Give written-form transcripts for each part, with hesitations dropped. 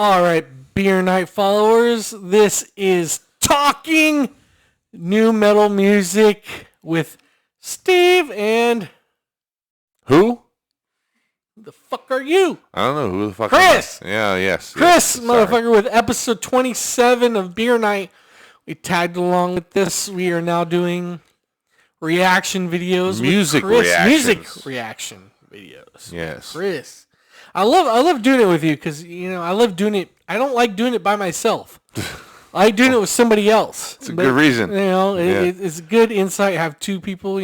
All right, Beer Night followers, this is Talking New Metal Music with Steve and... Who? Who the fuck are you? I don't know. Who the fuck Chris! am I? Yeah, yes. Chris, yes, motherfucker, with episode 27 of Beer Night. We tagged along with this. We are now doing reaction videos Music with Chris. reactions. Music reaction videos. Yes. Chris. I love doing it with you because, I love doing it. I don't like doing it by myself. I like doing it with somebody else. It's a good reason. It's good insight. Have two people,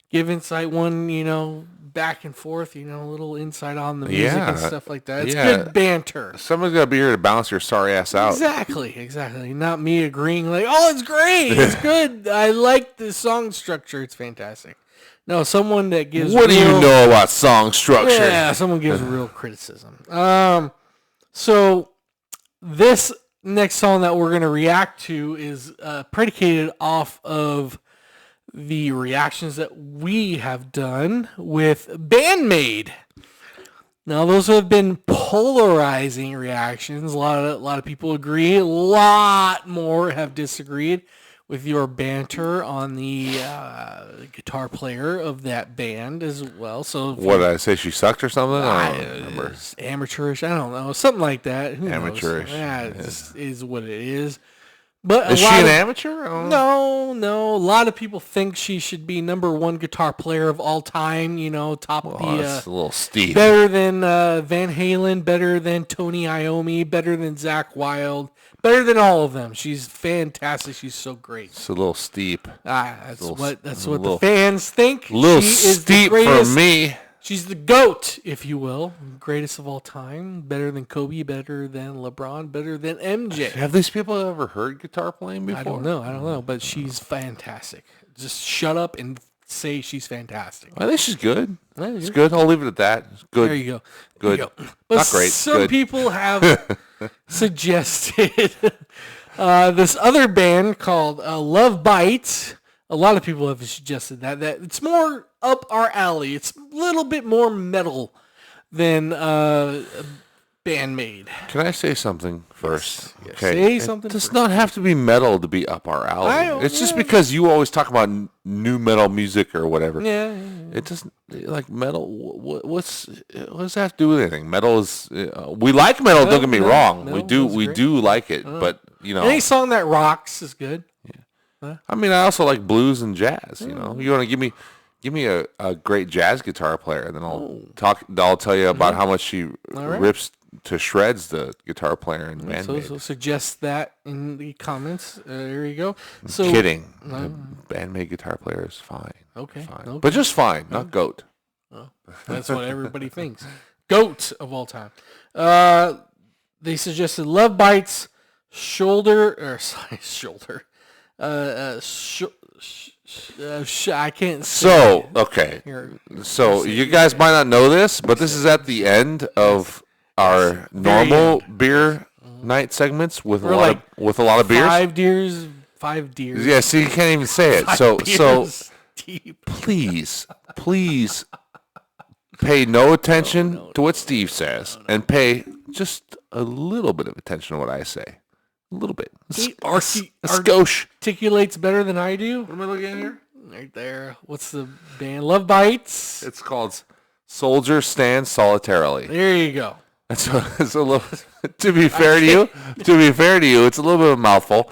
give insight. One, back and forth, a little insight on the music and stuff like that. It's good banter. Somebody's got to be here to balance your sorry ass out. Exactly. Not me agreeing like, oh, it's great. It's good. I like the song structure. It's fantastic. No, someone that gives What do you know about song structure? Yeah, someone gives real criticism. So this next song that we're going to react to is predicated off of the reactions that we have done with Band Maid. Now, those have been polarizing reactions. A lot of people agree. A lot more have disagreed with your banter on the guitar player of that band as well. So, what did I say? She sucked or something? I don't remember. Amateurish. I don't know. Something like that. Who Amateurish. knows? Yeah, it just is what it is. But is she an amateur? No. A lot of people think she should be number one guitar player of all time. Top of the. That's a little steep. Better than Van Halen. Better than Tony Iommi. Better than Zakk Wylde. Better than all of them. She's fantastic. She's so great. It's a little steep. That's what the fans think. A little steep for me. She's the GOAT, if you will. Greatest of all time. Better than Kobe, better than LeBron, better than MJ. Have these people ever heard guitar playing before? I don't know, but she's fantastic. Just shut up and say she's fantastic. I think she's good. It's good. I'll leave it at that. It's good. There you go. Good. But not great. Some people have suggested this other band called Lovebites. A lot of people have suggested that it's more up our alley. It's a little bit more metal than Band Maid. Can I say something first? Yes. Okay. Say something. It does not have to be metal to be up our alley. It's just because you always talk about new metal music or whatever. Yeah. It doesn't like metal. What does that have to do with anything? Metal is. We like metal. Don't get me wrong. We do like it, but any song that rocks is good. I mean, I also like blues and jazz. You want to give me a great jazz guitar player, and then I'll tell you about how much she rips to shreds the guitar player in Band Maid. So suggest that in the comments. There you go. I'm kidding. Band Maid guitar player is fine. Okay. Fine. But just fine, not GOAT. Oh, that's what everybody thinks. GOAT of all time. They suggested Lovebites, shoulder. I can't say. Okay. So you guys might not know this, but this is at the end of our normal beer night segments with a lot of beers. Five deers. Yeah, see, you can't even say it. So deep. please pay no attention to what Steve says and pay just a little bit of attention to what I say. A little bit. A skosh. Articulates better than I do. What am I looking at here? Right there. What's the band? Lovebites. It's called Soldier Stand Solitarily. There you go. It's a little. To be fair to you, it's a little bit of a mouthful.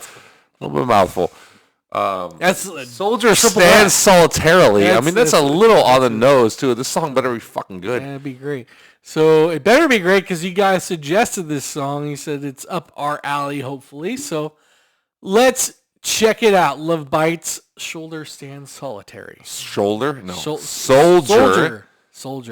That's Soldier Stand Solitarily. That's a little on the nose too. This song better be fucking good. That'd be great. So it better be great because you guys suggested this song. You said it's up our alley, hopefully. So let's check it out. Lovebites, Shoulder Stand Solitary. Shoulder? No. Soldier.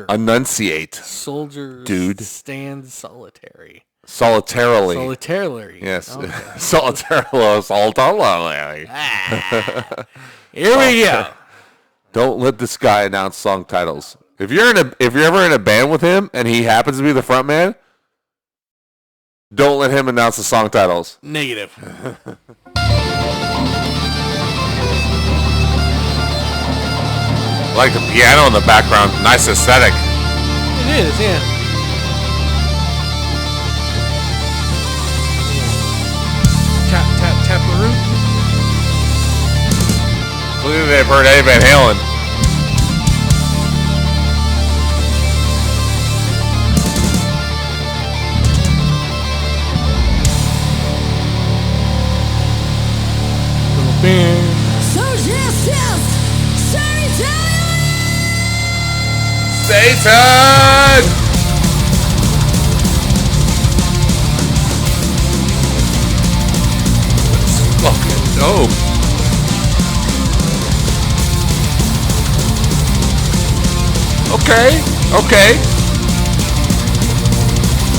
Enunciate. Soldier. Dude. Stand Solitary. Solitarily. Yes. Okay. Solitarily. Here we go. Don't let this guy announce song titles. If you're ever in a band with him and he happens to be the front man, don't let him announce the song titles. Negative. I like the piano in the background. Nice aesthetic. It is, yeah. Pepperoo. Clearly they've heard Eddie Van Halen. Little band. Satan! Fucking dope. Okay.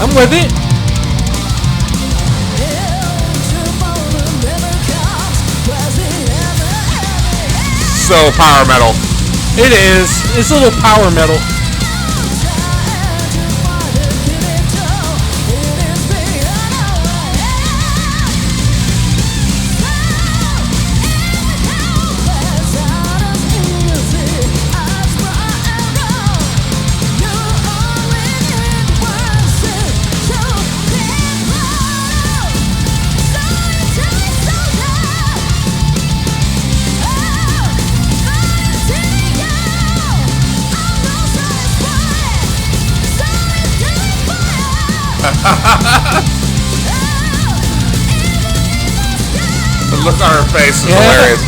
I'm with it. So power metal. It is. It's a little power metal. The look on her face is hilarious.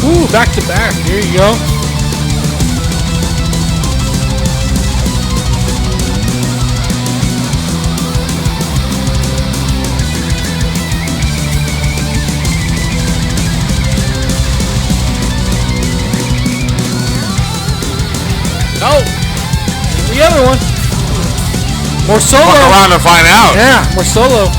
Ooh, back to back. There you go. Oh, the other one. More solo. Fuck around and find out. Yeah, more solo.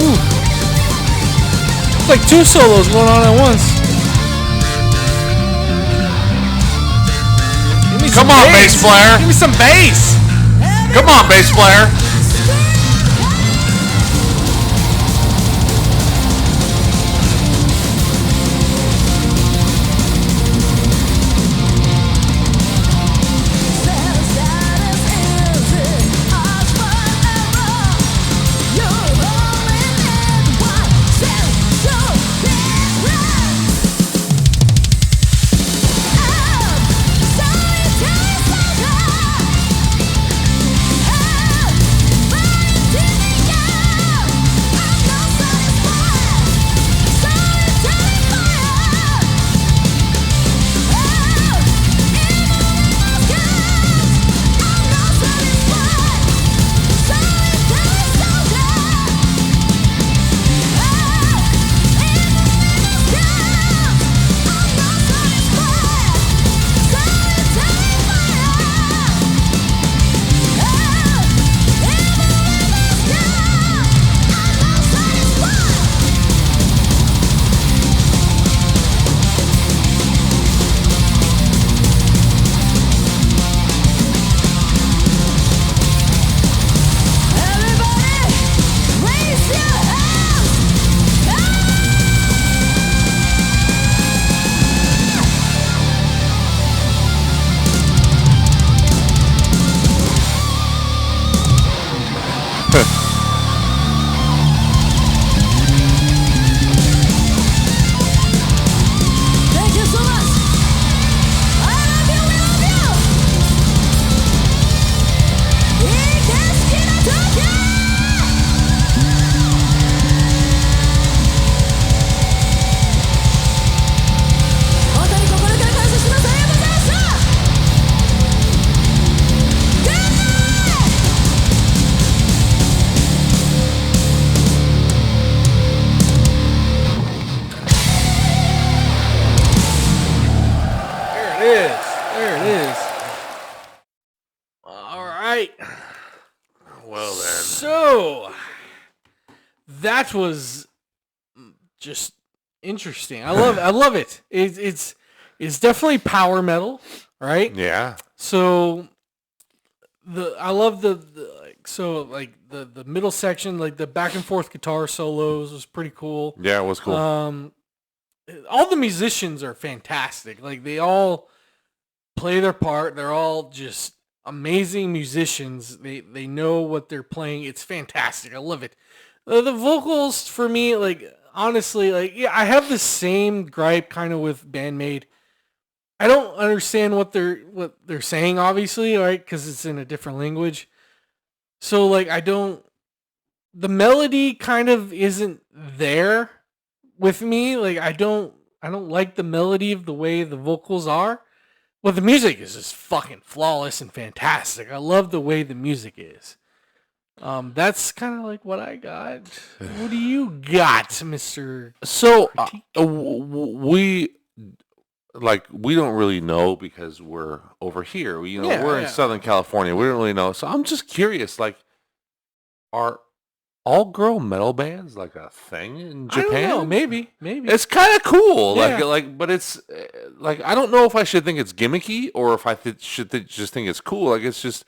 Ooh. It's like two solos going on at once. Give me Come some on, bass player. Give me some bass. Come on, bass player. is. There it is. All right. Well then. So that was just interesting. I love it. It's definitely power metal, right? Yeah. So I love the middle section, like the back and forth guitar solos was pretty cool. Yeah, it was cool. All the musicians are fantastic. Like they all play their part. They're all just amazing musicians. They know what they're playing. It's fantastic. I love it. The vocals for me, like honestly, like yeah, I have the same gripe kind of with Band Maid. I don't understand what they're saying, obviously, right? Because it's in a different language. So like the melody kind of isn't there with me. Like I don't like the melody of the way the vocals are. Well, the music is just fucking flawless and fantastic. I love the way the music is. That's kind of like what I got. What do you got, Mr. So we don't really know because we're over here. We're in Southern California. We don't really know. So I'm just curious, like, are all girl metal bands like a thing in Japan? I don't know. Maybe. It's kind of cool. Yeah. But it's like I don't know if I should think it's gimmicky or if I should just think it's cool. Like it's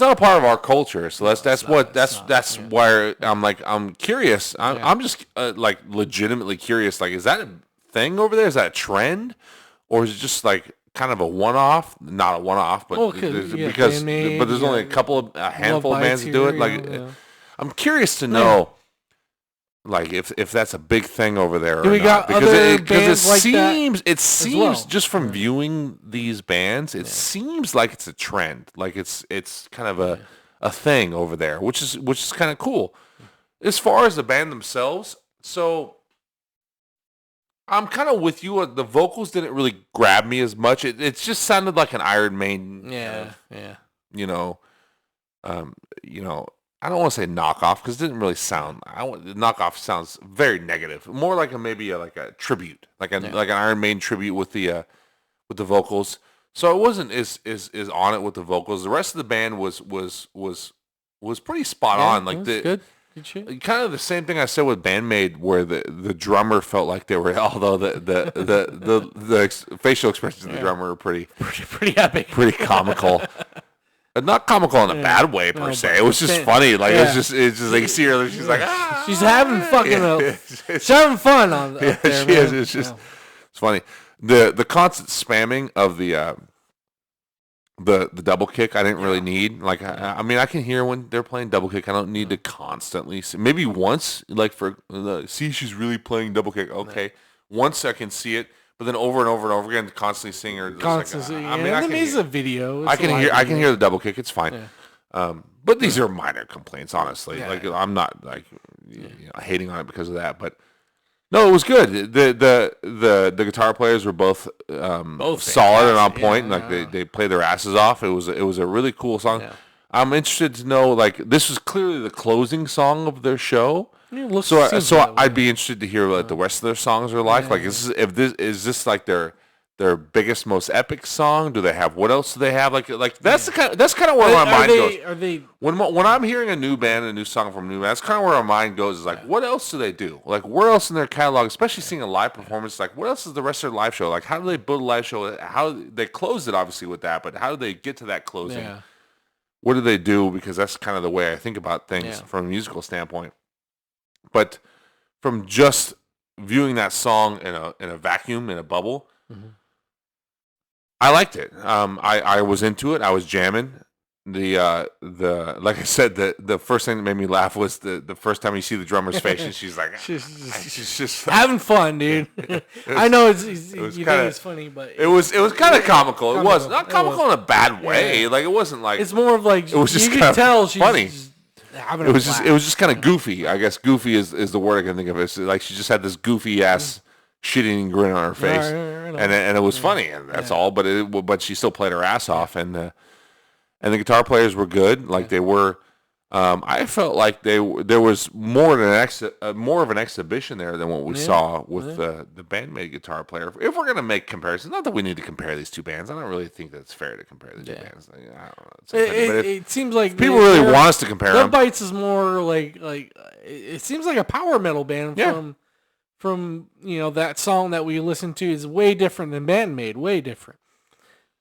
not a part of our culture. So that's why I'm curious. I'm just like legitimately curious. Like, is that a thing over there? Is that a trend, or is it just like kind of a one-off? Not a one-off, but there's only a handful of bands that do it. I'm curious to know, like, if that's a big thing over there. Do we got other bands like that? It seems just from viewing these bands, it seems like it's a trend. Like it's kind of a thing over there, which is kind of cool. As far as the band themselves, so I'm kind of with you. The vocals didn't really grab me as much. It just sounded like an Iron Maiden. I don't want to say knockoff because it didn't really sound. Knockoff sounds very negative. More like maybe a tribute, like an Iron Maiden tribute with the vocals. So it wasn't as on it with the vocals. The rest of the band was pretty spot on. Like good. Kind of the same thing I said with Band Maid, where the drummer felt like they were. Although the facial expressions of the drummer were pretty epic, pretty comical. Not comical in a bad way per se. It was just funny. Like it's just like you see her. She's like she's having she's having fun on there. She is. It's just it's funny. The constant spamming of the double kick I didn't really need. Like I mean I can hear when they're playing double kick. I don't need to constantly maybe once like for see she's really playing double kick. Okay, once I can see it. But then over and over and over again, constantly seeing her. Constantly, I mean, I can hear a video. I can hear the double kick. It's fine. Yeah. But these are minor complaints, honestly. Yeah. Like I'm not like hating on it because of that. But no, it was good. The guitar players were both solid and on point. Yeah. And like they played their asses off. It was a really cool song. Yeah. I'm interested to know like this was clearly the closing song of their show. So I'd be interested to hear what the rest of their songs are like. Like, is this like their biggest, most epic song? Do they have what else do they have? Like that's kind of where my mind goes. Are they when I'm hearing a new band, a new song from a new band? That's kind of where our mind goes. Is like, what else do they do? Like, where else in their catalog, especially seeing a live performance? Like, what else is the rest of their live show? Like, how do they build a live show? How they close it obviously with that, but how do they get to that closing? Yeah. What do they do? Because that's kind of the way I think about things from a musical standpoint. But from just viewing that song in a vacuum, in a bubble, I liked it. I was into it. I was jamming. The like I said, the first thing that made me laugh was the first time you see the drummer's face and she's like she's just having fun, dude. I know it's funny, but it was kind of comical. It was not comical in a bad way. Like it wasn't like it's more of like it was just you could tell she's funny. It was just kind of goofy. I guess goofy is the word I can think of. It's like she just had this goofy ass shit-eating grin on her face, and it was funny, and that's all. But she still played her ass off, and the guitar players were good. Like they were. I felt like there was more of an exhibition there than what we saw with the Band Maid guitar player. If we're gonna make comparisons, not that we need to compare these two bands. I don't really think that's fair to compare the two bands. Like, I don't know. It seems like people really want us to compare them. Lovebites is more like it seems like a power metal band from that song that we listened to is way different than Band Maid, way different.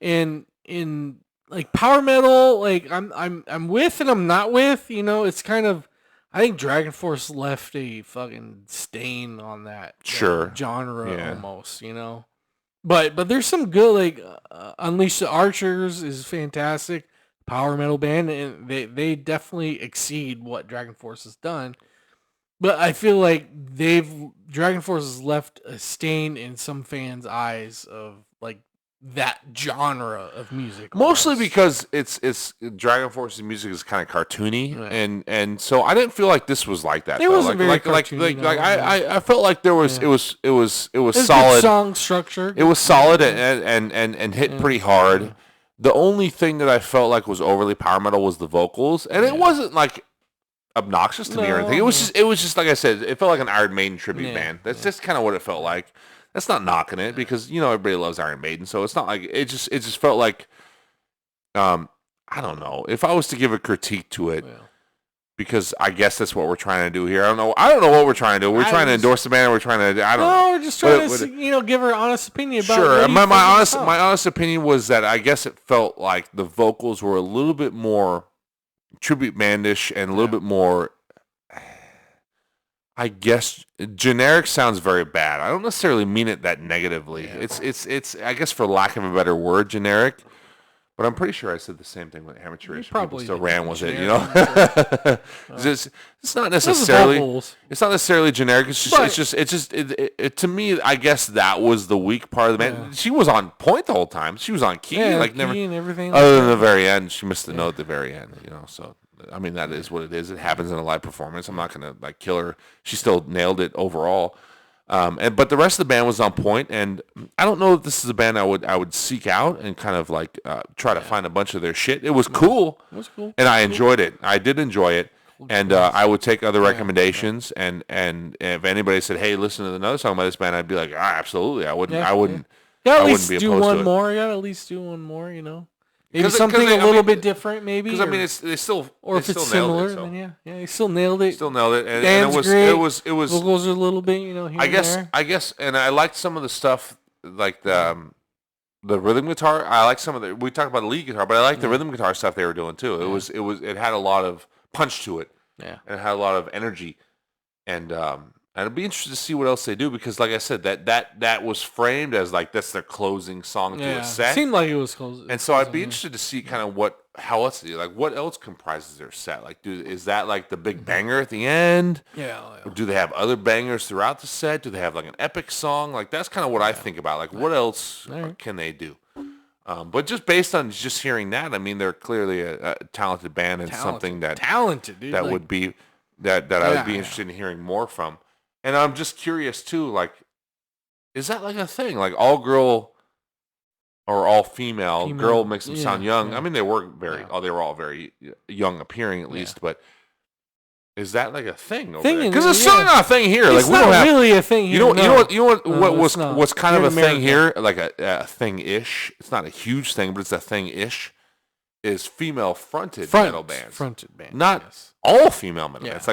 And in like power metal, like I'm with and I'm not with. It's kind of, I think Dragon Force left a fucking stain on that genre almost. But there's some good, like Unleash the Archers is fantastic power metal band, and they definitely exceed what Dragon Force has done. But I feel like Dragon Force has left a stain in some fans' eyes of like that genre of music. Mostly because it's Dragon Force's music is kind of cartoony, and so I didn't feel like this was like that. It wasn't very cartoony. I felt like there was it was solid. Good song structure. It was solid and hit pretty hard. Yeah. The only thing that I felt like was overly power metal was the vocals, and it wasn't like obnoxious to me or anything. It was just like I said, it felt like an Iron Maiden tribute band. That's just kind of what it felt like. That's not knocking it because everybody loves Iron Maiden, so it's not like it just felt like I don't know. If I was to give a critique to it, because I guess that's what we're trying to do here. I don't know what we're trying to do. We're trying to endorse the band. We're trying to we're just trying to give her honest opinion about Sure. My honest opinion was that I guess it felt like the vocals were a little bit more tribute bandish and a little bit more, I guess, generic sounds very bad. I don't necessarily mean it that negatively. It's I guess, for lack of a better word, generic. But I'm pretty sure I said the same thing with amateurish. People still ran with it, It's not necessarily generic. It's just to me, I guess that was the weak part of the band. She was on point the whole time. She was on key, never, and everything. Other than the very end, she missed the note at the very end. So I mean, that is what it is. It happens in a live performance. I'm not gonna kill her. She still nailed it overall. But the rest of the band was on point, and I don't know if this is a band I would seek out and kind of try to find a bunch of their shit. It was cool. And I enjoyed it. I did enjoy it, and I would take other recommendations. And if anybody said, "Hey, listen to another song by this band," I'd be like, absolutely. I wouldn't. I wouldn't. You gotta at least do one more. You gotta at least do one more. Maybe something a little bit different, maybe. Because I mean, if it's similar, then they still nailed it. Still nailed it, and great. It was vocals are a little bit, here I guess, and I liked some of the stuff like the rhythm guitar. I like some of we talked about the lead guitar, but I like the rhythm guitar stuff they were doing too. It had a lot of punch to it, and it had a lot of energy, and I'd be interested to see what else they do because, like I said, that was framed as that's their closing song to a set. It seemed like it was closing. And so I'd be interested to see kind of what else they do. What else comprises their set? Is that the big banger at the end? Yeah. Or do they have other bangers throughout the set? Do they have an epic song? That's kind of what I think about. What else can they do? But just based on just hearing that, I mean, they're clearly a talented band and something that dude, that would be that I would be interested in hearing more from. And I'm just curious too, is that a thing? All girl or all female girl makes them sound young. I mean, they were they were all very young appearing at least, but is that a thing over there? Because it's certainly not a thing here. It's not really a thing here. What's kind of a thing here, a thing-ish. It's not a huge thing, but it's a thing-ish. Is female-fronted metal bands. Not all female metal bands.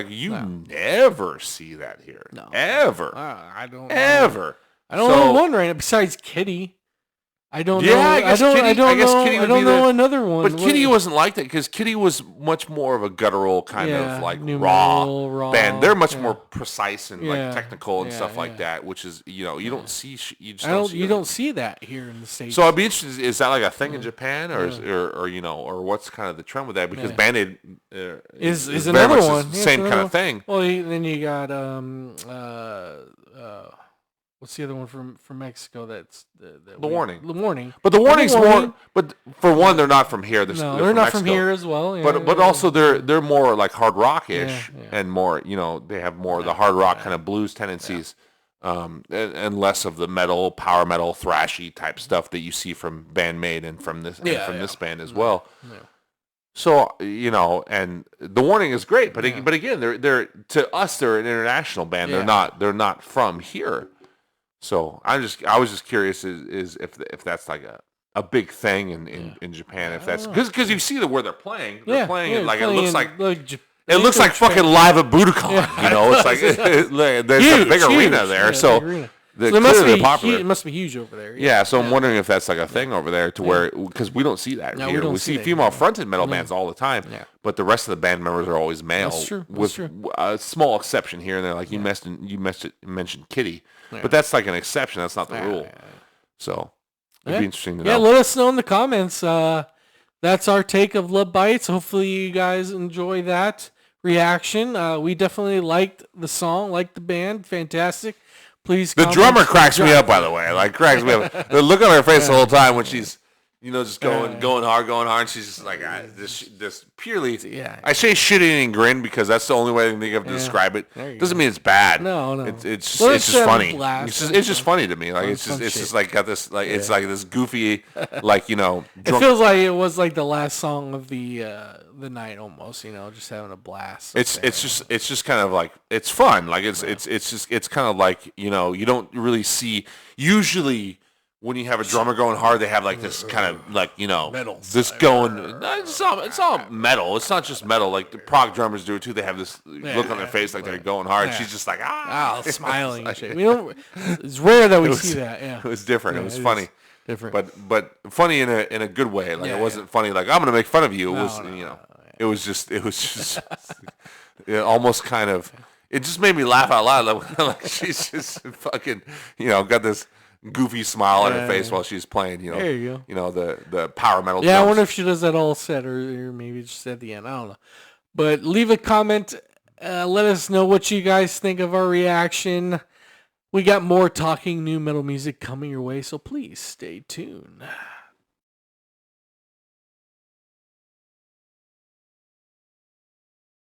Never see that here. No. Ever. I don't know. Ever. I don't know one right now besides Kitty. I don't know. I guess Kitty would be another one. But Kitty wasn't like that because Kitty was much more of a guttural kind of raw band. They're much more precise and technical and stuff like that, which is you don't see. You don't see that here in the States. So I'd be interested. Is that a thing in Japan or what's kind of the trend with that? Because Band Maid is another one. Same kind of thing. Well, then you got what's the other one from Mexico? That's the Warning. The Warning. But the Warning's more. But for one, they're not from here. They're not Mexico. from here as well. But also they're more hard rock-ish and more. They have more of the hard rock kind of blues tendencies, and less of the metal, power metal, thrashy type stuff that you see from Band Maid and from this this band as well. Yeah. So and the Warning is great, but again, they're to us they're an international band. Yeah. They're not from here. So I was just curious is if that's like a big thing in Japan, if that's because you see where they're playing. They're playing it like it looks like. It looks like fucking live at Budokan, It's like there's a big arena there, so it must be popular. It must be huge over there. Yeah, so I'm wondering if that's like a thing over there, to where because we don't see that here. We see female fronted metal bands all the time, but the rest of the band members are always male, with a small exception here and there. Like you mentioned Kitty, but that's like an exception. That's not the rule. So it'd be interesting to know. Yeah, let us know in the comments. That's our take of Lovebites. Hopefully you guys enjoy that reaction. We definitely liked the song, liked the band. Fantastic. Please. The drummer cracks me up, by the way. Like cracks me up. The look on her face the whole time when she's, just going hard, and she's just like this purely. Yeah. I say shit-eating grin because that's the only way I can think of to describe it. Doesn't mean it's bad. No. It's just funny. It's just funny to me. Like it's just like got this like it's like this goofy like It feels like it was like the last song of the night almost. Just having a blast. It's just kind of like it's fun. Like it's kind of like you don't really see usually. When you have a drummer going hard, they have like this kind of like metal. This going. It's all metal. It's not just metal. Like the prog drummers do it too. They have this look on their face like they're going hard. Yeah. She's just like smiling and shit. It's rare that we see that. Yeah, it was different. Yeah, it was funny. Different, but funny in a good way. Like it wasn't funny. Like I'm gonna make fun of you. It was It was just almost kind of. It just made me laugh out loud. Like she's just fucking got this goofy smile on her face while she's playing, There you go. The power metal drums. I wonder if she does that all set or maybe just at the end. I don't know. But leave a comment. Let us know what you guys think of our reaction. We got more talking new metal music coming your way, so please stay tuned.